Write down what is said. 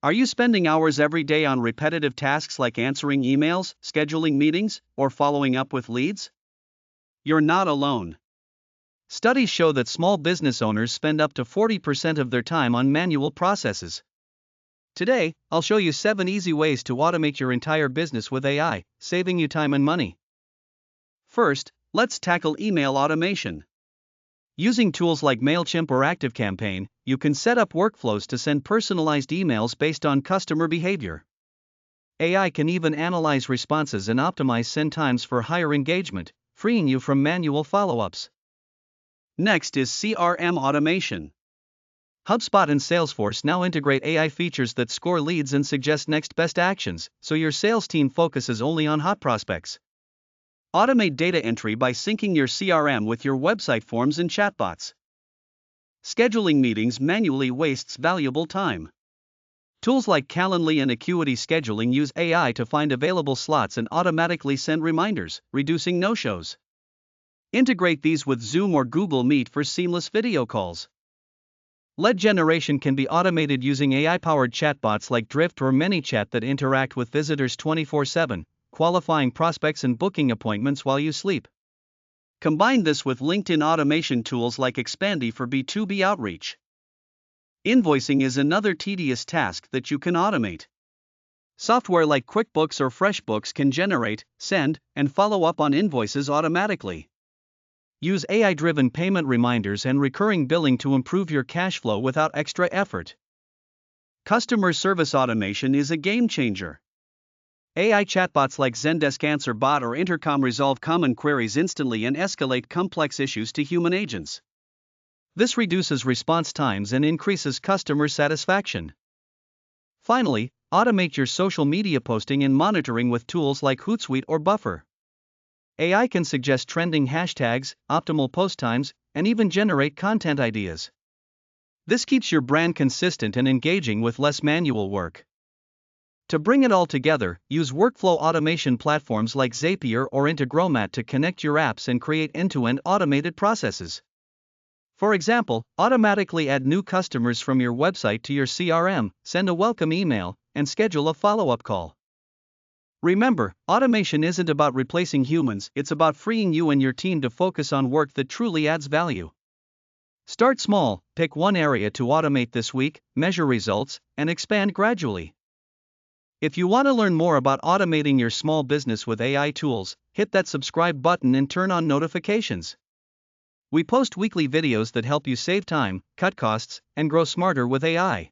Are you spending hours every day on repetitive tasks like answering emails, scheduling meetings, or following up with leads? You're not alone. Studies show that small business owners spend up to 40% of their time on manual processes. Today, I'll show you 7 easy ways to automate your entire business with AI, saving you time and money. First, let's tackle email automation. Using tools like MailChimp or ActiveCampaign, you can set up workflows to send personalized emails based on customer behavior. AI can even analyze responses and optimize send times for higher engagement, freeing you from manual follow-ups. Next is CRM automation. HubSpot and Salesforce now integrate AI features that score leads and suggest next best actions, so your sales team focuses only on hot prospects. Automate data entry by syncing your CRM with your website forms and chatbots. Scheduling meetings manually wastes valuable time. Tools like Calendly and Acuity Scheduling use AI to find available slots and automatically send reminders, reducing no-shows. Integrate these with Zoom or Google Meet for seamless video calls. Lead generation can be automated using AI-powered chatbots like Drift or ManyChat that interact with visitors 24/7, qualifying prospects and booking appointments while you sleep. Combine this with LinkedIn automation tools like Expandy for B2B outreach. Invoicing is another tedious task that you can automate. Software like QuickBooks or FreshBooks can generate, send, and follow up on invoices automatically. Use AI-driven payment reminders and recurring billing to improve your cash flow without extra effort. Customer service automation is a game changer. AI chatbots like Zendesk Answer Bot or Intercom resolve common queries instantly and escalate complex issues to human agents. This reduces response times and increases customer satisfaction. Finally, automate your social media posting and monitoring with tools like Hootsuite or Buffer. AI can suggest trending hashtags, optimal post times, and even generate content ideas. This keeps your brand consistent and engaging with less manual work. To bring it all together, use workflow automation platforms like Zapier or Integromat to connect your apps and create end-to-end automated processes. For example, automatically add new customers from your website to your CRM, send a welcome email, and schedule a follow-up call. Remember, automation isn't about replacing humans, it's about freeing you and your team to focus on work that truly adds value. Start small, pick one area to automate this week, measure results, and expand gradually. If you want to learn more about automating your small business with AI tools, hit that subscribe button and turn on notifications. We post weekly videos that help you save time, cut costs, and grow smarter with AI.